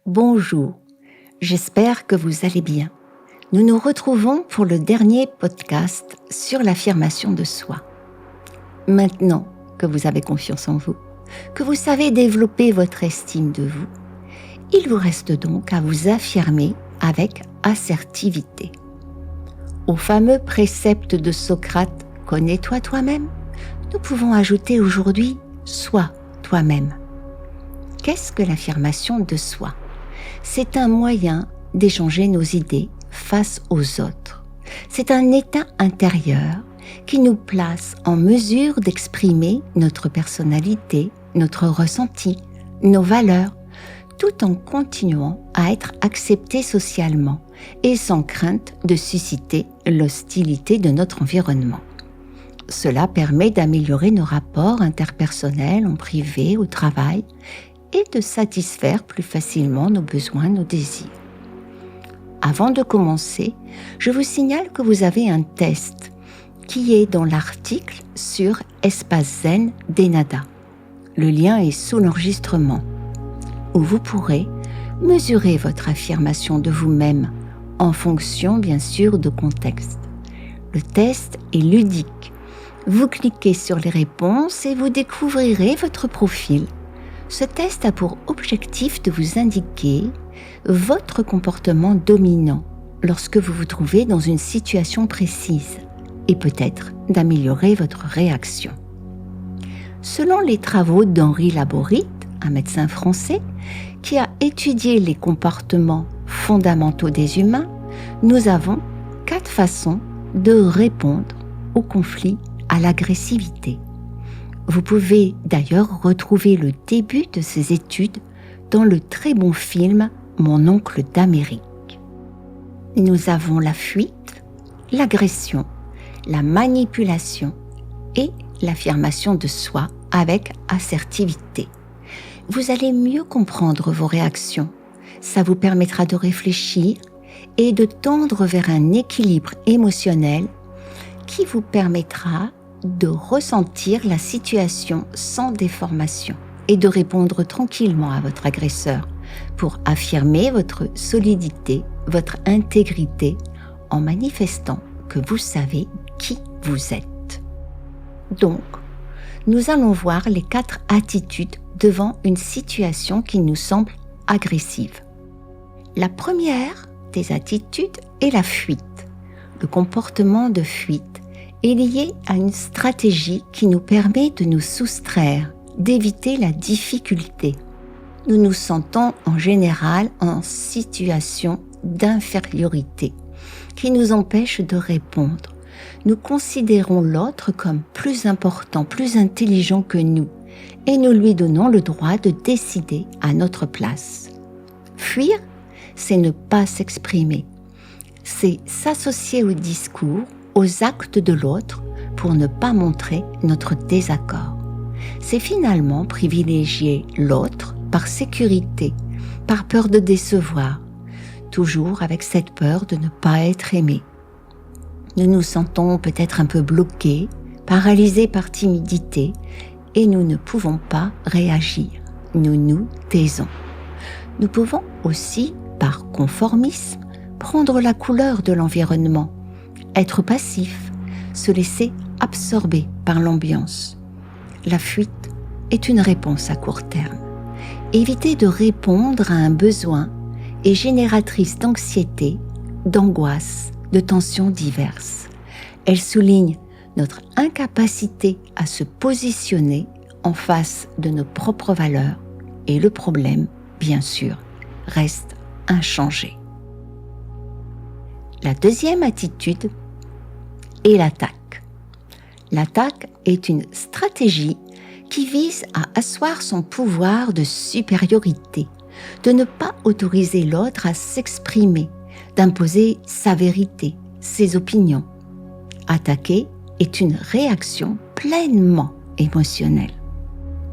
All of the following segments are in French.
Bonjour, j'espère que vous allez bien. Nous nous retrouvons pour le dernier podcast sur l'affirmation de soi. Maintenant que vous avez confiance en vous, que vous savez développer votre estime de vous, il vous reste donc à vous affirmer avec assertivité. Au fameux précepte de Socrate « Connais-toi toi-même », nous pouvons ajouter aujourd'hui « Sois toi-même ». Qu'est-ce que l'affirmation de soi ? C'est un moyen d'échanger nos idées face aux autres. C'est un état intérieur qui nous place en mesure d'exprimer notre personnalité, notre ressenti, nos valeurs, tout en continuant à être accepté socialement et sans crainte de susciter l'hostilité de notre environnement. Cela permet d'améliorer nos rapports interpersonnels en privé, au travail, et de satisfaire plus facilement nos besoins, nos désirs. Avant de commencer, je vous signale que vous avez un test qui est dans l'article sur Espace Zen d'Enada. Le lien est sous l'enregistrement, où vous pourrez mesurer votre affirmation de vous-même en fonction, bien sûr, de contexte. Le test est ludique. Vous cliquez sur les réponses et vous découvrirez votre profil. Ce test a pour objectif de vous indiquer votre comportement dominant lorsque vous vous trouvez dans une situation précise et peut-être d'améliorer votre réaction. Selon les travaux d'Henri Laborit, un médecin français qui a étudié les comportements fondamentaux des humains, nous avons 4 façons de répondre au conflit, à l'agressivité. Vous pouvez d'ailleurs retrouver le début de ces études dans le très bon film « Mon oncle d'Amérique ». Nous avons la fuite, l'agression, la manipulation et l'affirmation de soi avec assertivité. Vous allez mieux comprendre vos réactions. Ça vous permettra de réfléchir et de tendre vers un équilibre émotionnel qui vous permettra de ressentir la situation sans déformation et de répondre tranquillement à votre agresseur pour affirmer votre solidité, votre intégrité en manifestant que vous savez qui vous êtes. Donc, nous allons voir les 4 attitudes devant une situation qui nous semble agressive. La première des attitudes est la fuite. Le comportement de fuite est lié à une stratégie qui nous permet de nous soustraire, d'éviter la difficulté. Nous nous sentons en général en situation d'infériorité qui nous empêche de répondre. Nous considérons l'autre comme plus important, plus intelligent que nous et nous lui donnons le droit de décider à notre place. Fuir, c'est ne pas s'exprimer. C'est s'associer au discours, aux actes de l'autre pour ne pas montrer notre désaccord. C'est finalement privilégier l'autre par sécurité, par peur de décevoir, toujours avec cette peur de ne pas être aimé. Nous nous sentons peut-être un peu bloqués, paralysés par timidité et nous ne pouvons pas réagir. Nous nous taisons. Nous pouvons aussi, par conformisme, prendre la couleur de l'environnement, être passif, se laisser absorber par l'ambiance. La fuite est une réponse à court terme. Éviter de répondre à un besoin est génératrice d'anxiété, d'angoisse, de tensions diverses. Elle souligne notre incapacité à se positionner en face de nos propres valeurs et le problème, bien sûr, reste inchangé. La deuxième attitude est l'attaque. L'attaque est une stratégie qui vise à asseoir son pouvoir de supériorité, de ne pas autoriser l'autre à s'exprimer, d'imposer sa vérité, ses opinions. Attaquer est une réaction pleinement émotionnelle.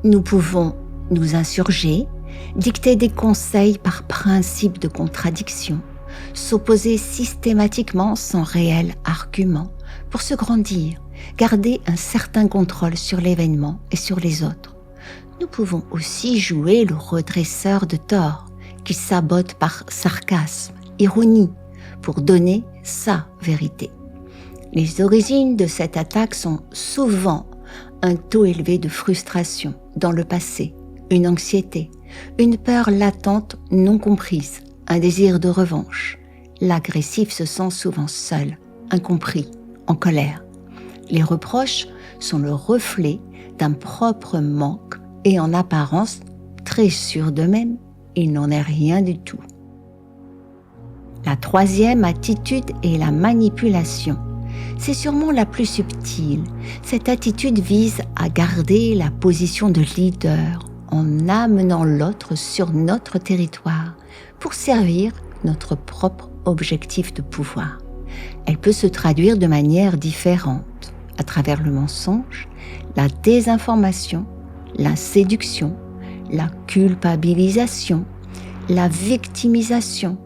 Nous pouvons nous insurger, dicter des conseils par principe de contradiction, s'opposer systématiquement sans réel argument pour se grandir, garder un certain contrôle sur l'événement et sur les autres. Nous pouvons aussi jouer le redresseur de tort qui sabote par sarcasme, ironie, pour donner sa vérité. Les origines de cette attaque sont souvent un taux élevé de frustration dans le passé, une anxiété, une peur latente non comprise, un désir de revanche. L'agressif se sent souvent seul, incompris, en colère. Les reproches sont le reflet d'un propre manque et en apparence, très sûr d'eux-mêmes, il n'en est rien du tout. La troisième attitude est la manipulation. C'est sûrement la plus subtile. Cette attitude vise à garder la position de leader en amenant l'autre sur notre territoire pour servir notre propre objectif de pouvoir. Elle peut se traduire de manière différente, à travers le mensonge, la désinformation, la séduction, la culpabilisation, la victimisation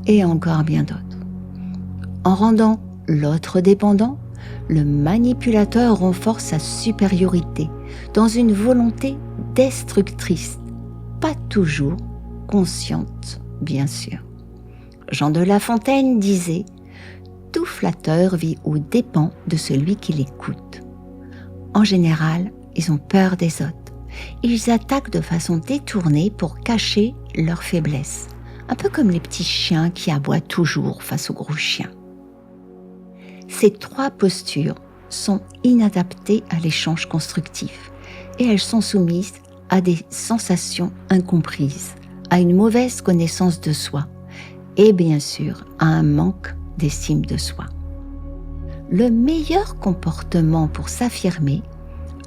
et encore bien d'autres. En rendant l'autre dépendant, le manipulateur renforce sa supériorité dans une volonté destructrice, pas toujours consciente, bien sûr. Jean de La Fontaine disait « Tout flatteur vit aux dépens de celui qui l'écoute ». En général, ils ont peur des autres. Ils attaquent de façon détournée pour cacher leurs faiblesses, un peu comme les petits chiens qui aboient toujours face aux gros chiens. Ces trois postures sont inadaptées à l'échange constructif et elles sont soumises à des sensations incomprises, à une mauvaise connaissance de soi et bien sûr à un manque d'estime de soi. Le meilleur comportement pour s'affirmer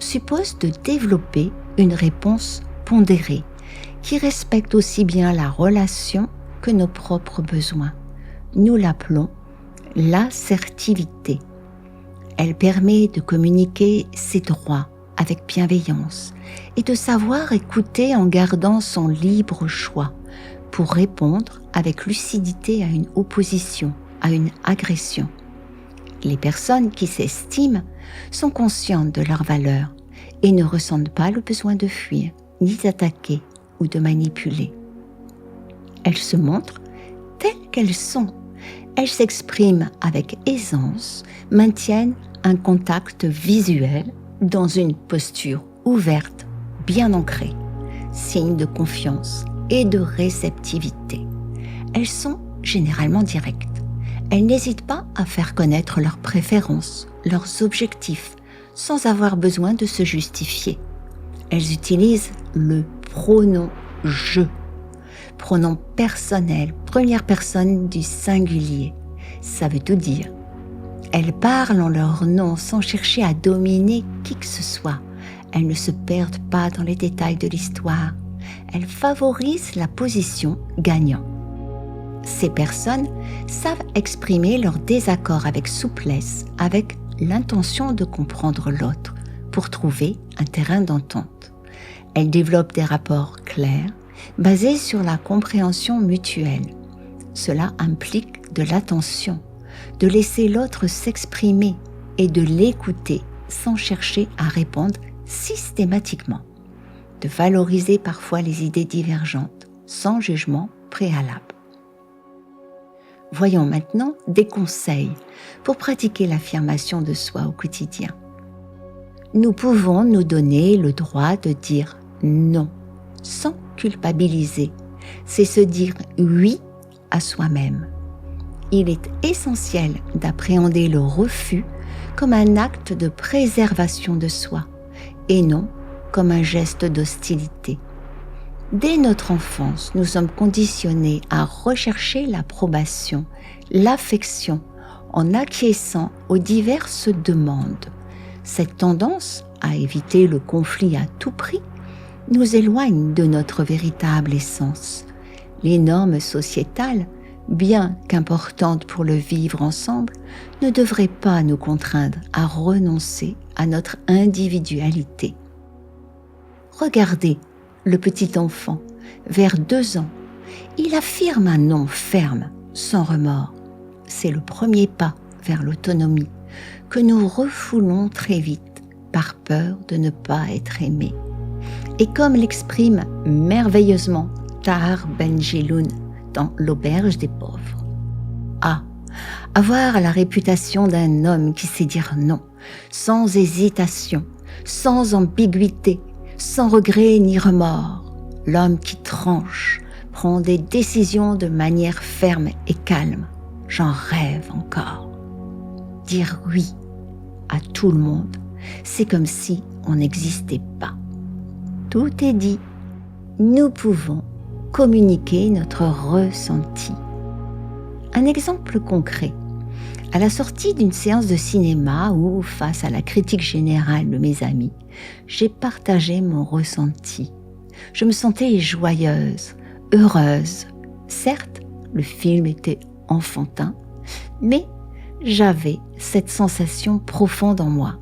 suppose de développer une réponse pondérée qui respecte aussi bien la relation que nos propres besoins. Nous l'appelons l'assertivité. Elle permet de communiquer ses droits avec bienveillance et de savoir écouter en gardant son libre choix pour répondre avec lucidité à une opposition, à une agression. Les personnes qui s'estiment sont conscientes de leur valeur et ne ressentent pas le besoin de fuir, ni d'attaquer ou de manipuler. Elles se montrent telles qu'elles sont. Elles s'expriment avec aisance, maintiennent un contact visuel dans une posture ouverte, bien ancrée, signe de confiance et de réceptivité. Elles sont généralement directes. Elles n'hésitent pas à faire connaître leurs préférences, leurs objectifs, sans avoir besoin de se justifier. Elles utilisent le pronom « je », pronom personnel, première personne du singulier. Ça veut tout dire. Elles parlent en leur nom sans chercher à dominer qui que ce soit. Elles ne se perdent pas dans les détails de l'histoire. Elles favorisent la position gagnant. Ces personnes savent exprimer leur désaccord avec souplesse, avec l'intention de comprendre l'autre pour trouver un terrain d'entente. Elles développent des rapports clairs, basés sur la compréhension mutuelle. Cela implique de l'attention, de laisser l'autre s'exprimer et de l'écouter sans chercher à répondre systématiquement, de valoriser parfois les idées divergentes sans jugement préalable. Voyons maintenant des conseils pour pratiquer l'affirmation de soi au quotidien. Nous pouvons nous donner le droit de dire non sans culpabiliser. C'est se dire oui à soi-même. Il est essentiel d'appréhender le refus comme un acte de préservation de soi et non comme un geste d'hostilité. Dès notre enfance, nous sommes conditionnés à rechercher l'approbation, l'affection, en acquiesçant aux diverses demandes. Cette tendance à éviter le conflit à tout prix nous éloigne de notre véritable essence. Les normes sociétales, bien qu'importantes pour le vivre ensemble, ne devraient pas nous contraindre à renoncer à notre individualité. Regardez le petit enfant, vers 2 ans. Il affirme un non ferme, sans remords. C'est le premier pas vers l'autonomie que nous refoulons très vite par peur de ne pas être aimés. Et comme l'exprime merveilleusement Tahar Ben Jelloun dans L'Auberge des pauvres. Ah, avoir la réputation d'un homme qui sait dire non, sans hésitation, sans ambiguïté, sans regret ni remords. L'homme qui tranche, prend des décisions de manière ferme et calme. J'en rêve encore. Dire oui à tout le monde, c'est comme si on n'existait pas. Tout est dit. Nous pouvons communiquer notre ressenti. Un exemple concret. À la sortie d'une séance de cinéma ou face à la critique générale de mes amis, j'ai partagé mon ressenti. Je me sentais joyeuse, heureuse. Certes, le film était enfantin, mais j'avais cette sensation profonde en moi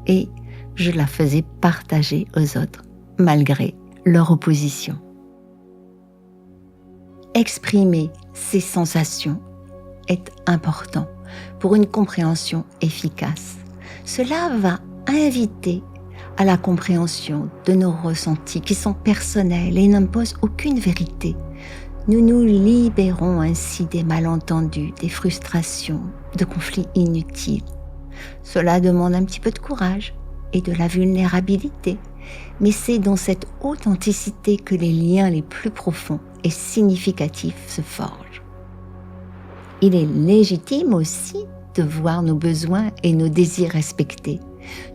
et je la faisais partager aux autres, malgré leur opposition. Exprimer ces sensations est important pour une compréhension efficace. Cela va inviter à la compréhension de nos ressentis qui sont personnels et n'imposent aucune vérité. Nous nous libérons ainsi des malentendus, des frustrations, de conflits inutiles. Cela demande un petit peu de courage et de la vulnérabilité, mais c'est dans cette authenticité que les liens les plus profonds et significatifs se forgent. Il est légitime aussi de voir nos besoins et nos désirs respectés.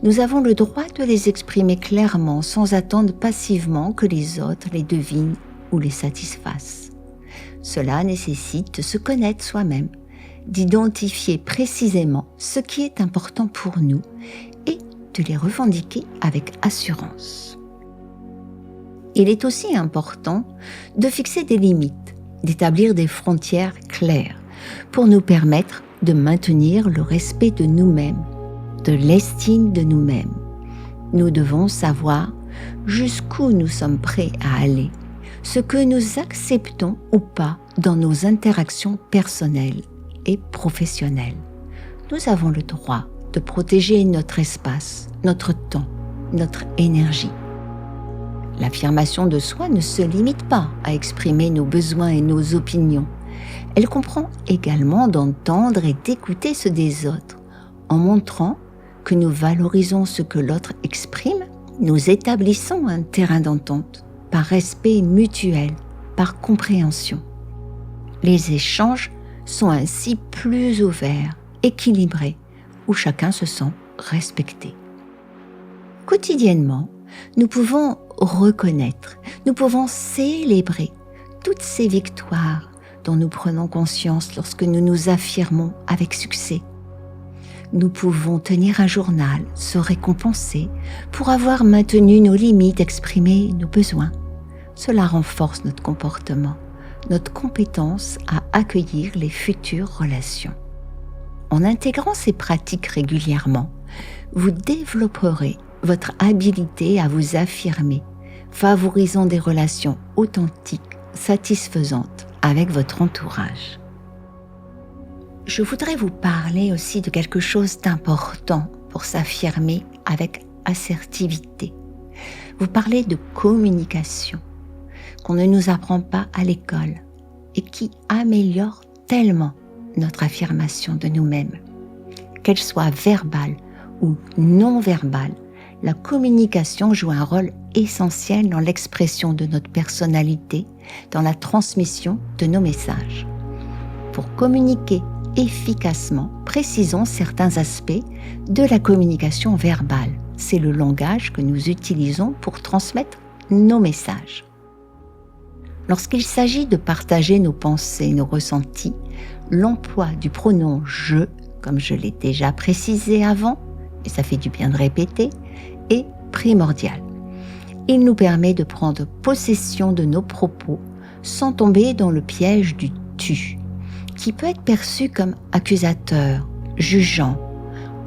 Nous avons le droit de les exprimer clairement sans attendre passivement que les autres les devinent ou les satisfassent. Cela nécessite de se connaître soi-même, d'identifier précisément ce qui est important pour nous et de les revendiquer avec assurance. Il est aussi important de fixer des limites, d'établir des frontières claires pour nous permettre de maintenir le respect de nous-mêmes, de l'estime de nous-mêmes. Nous devons savoir jusqu'où nous sommes prêts à aller, ce que nous acceptons ou pas dans nos interactions personnelles et professionnelles. Nous avons le droit de protéger notre espace, notre temps, notre énergie. L'affirmation de soi ne se limite pas à exprimer nos besoins et nos opinions. Elle comprend également d'entendre et d'écouter ceux des autres, en montrant que nous valorisons ce que l'autre exprime, nous établissons un terrain d'entente, par respect mutuel, par compréhension. Les échanges sont ainsi plus ouverts, équilibrés, où chacun se sent respecté. Quotidiennement, nous pouvons reconnaître, nous pouvons célébrer toutes ces victoires dont nous prenons conscience lorsque nous nous affirmons avec succès. Nous pouvons tenir un journal, se récompenser pour avoir maintenu nos limites, exprimé nos besoins. Cela renforce notre comportement, notre compétence à accueillir les futures relations. En intégrant ces pratiques régulièrement, vous développerez votre habilité à vous affirmer, favorisant des relations authentiques, satisfaisantes avec votre entourage. Je voudrais vous parler aussi de quelque chose d'important pour s'affirmer avec assertivité. Vous parlez de communication, qu'on ne nous apprend pas à l'école et qui améliore tellement notre affirmation de nous-mêmes. Qu'elle soit verbale ou non verbale, la communication joue un rôle essentiel dans l'expression de notre personnalité, dans la transmission de nos messages. Pour communiquer efficacement, précisons certains aspects de la communication verbale. C'est le langage que nous utilisons pour transmettre nos messages. Lorsqu'il s'agit de partager nos pensées, nos ressentis, l'emploi du pronom « je », comme je l'ai déjà précisé avant, et ça fait du bien de répéter, est primordial. Il nous permet de prendre possession de nos propos sans tomber dans le piège du « tu », qui peut être perçu comme accusateur, jugeant.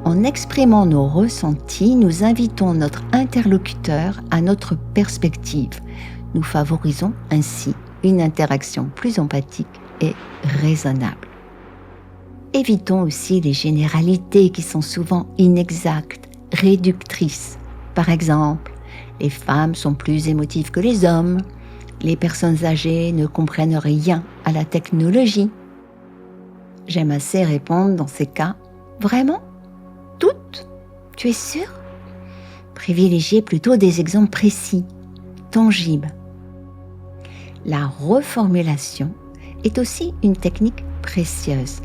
En exprimant nos ressentis, nous invitons notre interlocuteur à notre perspective. Nous favorisons ainsi une interaction plus empathique et raisonnable. Évitons aussi les généralités qui sont souvent inexactes, réductrices. Par exemple, les femmes sont plus émotives que les hommes, Les personnes âgées ne comprennent rien à la technologie. J'aime assez répondre dans ces cas, vraiment ? Toutes ? Tu es sûre ? Privilégiez plutôt des exemples précis, tangibles. La reformulation est aussi une technique précieuse.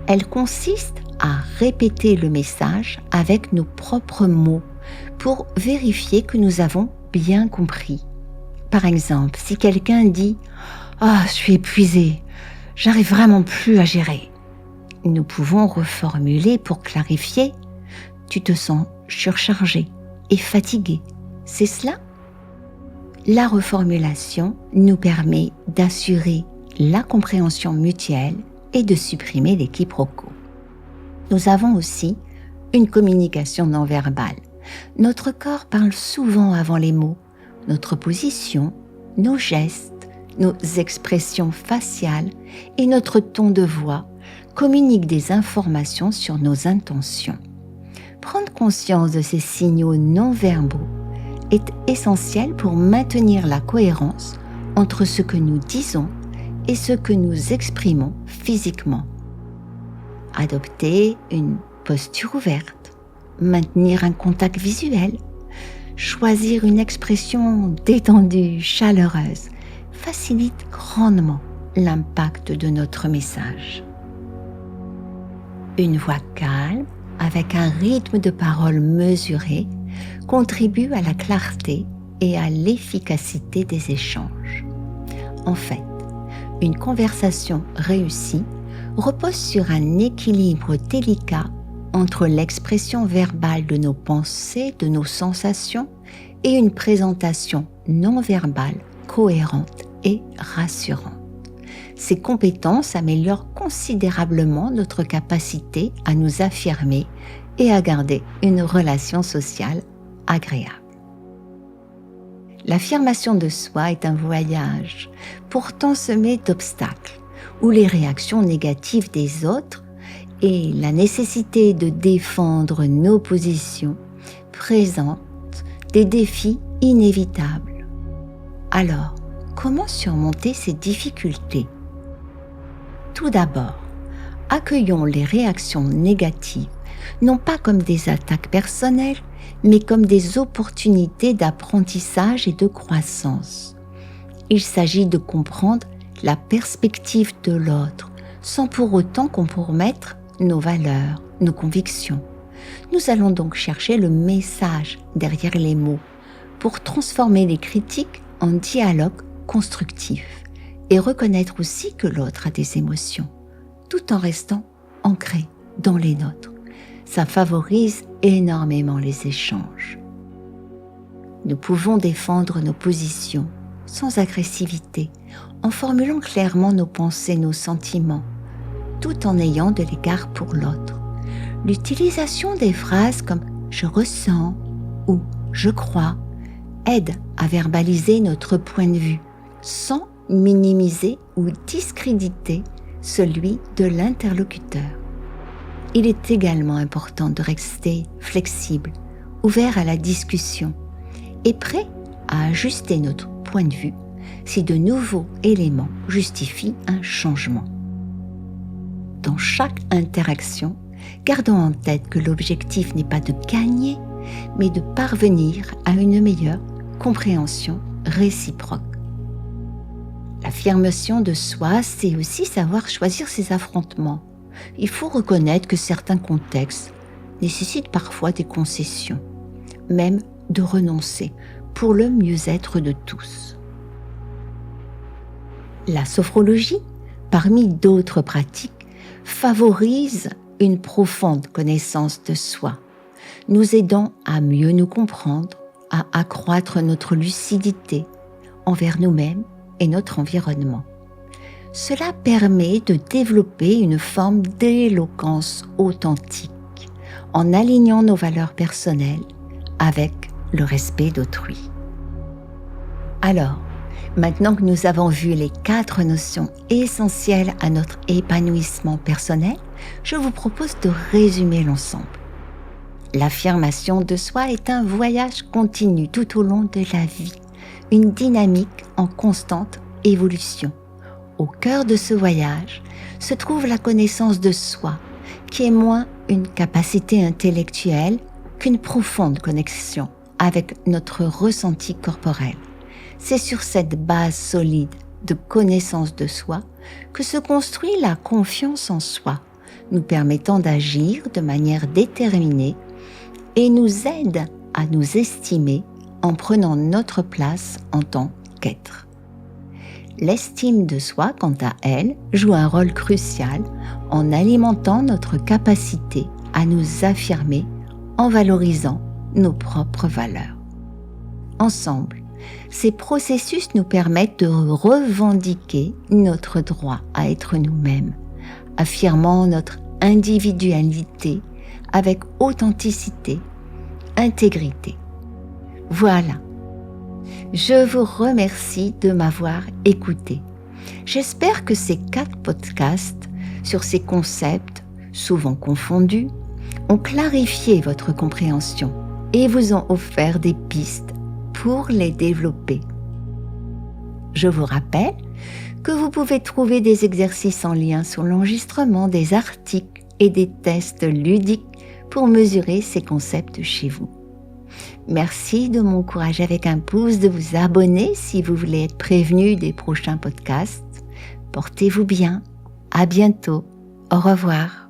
Elle consiste à répéter le message avec nos propres mots pour vérifier que nous avons bien compris. Par exemple, si quelqu'un dit « Ah, je suis épuisé, j'arrive vraiment plus à gérer », nous pouvons reformuler pour clarifier « Tu te sens surchargé et fatigué, c'est cela ?» La reformulation nous permet d'assurer la compréhension mutuelle et de supprimer les quiproquos. Nous avons aussi une communication non verbale. Notre corps parle souvent avant les mots. Notre position, nos gestes, nos expressions faciales et notre ton de voix communiquent des informations sur nos intentions. Prendre conscience de ces signaux non verbaux est essentiel pour maintenir la cohérence entre ce que nous disons et ce que nous exprimons physiquement. Adopter une posture ouverte, maintenir un contact visuel, choisir une expression détendue, chaleureuse, facilite grandement l'impact de notre message. Une voix calme, avec un rythme de parole mesuré, contribue à la clarté et à l'efficacité des échanges. En fait, une conversation réussie repose sur un équilibre délicat entre l'expression verbale de nos pensées, de nos sensations et une présentation non verbale cohérente et rassurante. Ces compétences améliorent considérablement notre capacité à nous affirmer et à garder une relation sociale agréable. L'affirmation de soi est un voyage, pourtant semé d'obstacles, où les réactions négatives des autres et la nécessité de défendre nos positions présentent des défis inévitables. Alors, comment surmonter ces difficultés ? Tout d'abord, accueillons les réactions négatives, non pas comme des attaques personnelles, mais comme des opportunités d'apprentissage et de croissance. Il s'agit de comprendre la perspective de l'autre, sans pour autant compromettre nos valeurs, nos convictions. Nous allons donc chercher le message derrière les mots pour transformer les critiques en dialogue constructif et reconnaître aussi que l'autre a des émotions, tout en restant ancré dans les nôtres. Ça favorise énormément les échanges. Nous pouvons défendre nos positions sans agressivité, en formulant clairement nos pensées, nos sentiments, tout en ayant de l'égard pour l'autre. L'utilisation des phrases comme « je ressens » ou « je crois » aide à verbaliser notre point de vue, sans minimiser ou discréditer celui de l'interlocuteur. Il est également important de rester flexible, ouvert à la discussion et prêt à ajuster notre point de vue si de nouveaux éléments justifient un changement. Dans chaque interaction, gardons en tête que l'objectif n'est pas de gagner, mais de parvenir à une meilleure compréhension réciproque. L'affirmation de soi, c'est aussi savoir choisir ses affrontements. Il faut reconnaître que certains contextes nécessitent parfois des concessions, même de renoncer pour le mieux-être de tous. La sophrologie, parmi d'autres pratiques, favorise une profonde connaissance de soi, nous aidant à mieux nous comprendre, à accroître notre lucidité envers nous-mêmes et notre environnement. Cela permet de développer une forme d'éloquence authentique en alignant nos valeurs personnelles avec le respect d'autrui. Alors, maintenant que nous avons vu les 4 notions essentielles à notre épanouissement personnel, je vous propose de résumer l'ensemble. L'affirmation de soi est un voyage continu tout au long de la vie, une dynamique en constante évolution. Au cœur de ce voyage se trouve la connaissance de soi, qui est moins une capacité intellectuelle qu'une profonde connexion avec notre ressenti corporel. C'est sur cette base solide de connaissance de soi que se construit la confiance en soi, nous permettant d'agir de manière déterminée et nous aide à nous estimer en prenant notre place en tant qu'être. L'estime de soi, quant à elle, joue un rôle crucial en alimentant notre capacité à nous affirmer en valorisant nos propres valeurs. Ensemble, ces processus nous permettent de revendiquer notre droit à être nous-mêmes, affirmant notre individualité avec authenticité, intégrité. Voilà. Je vous remercie de m'avoir écouté. J'espère que ces 4 podcasts sur ces concepts, souvent confondus, ont clarifié votre compréhension et vous ont offert des pistes pour les développer. Je vous rappelle que vous pouvez trouver des exercices en lien sur l'enregistrement des articles et des tests ludiques pour mesurer ces concepts chez vous. Merci de m'encourager avec un pouce, de vous abonner si vous voulez être prévenu des prochains podcasts. Portez-vous bien. À bientôt. Au revoir.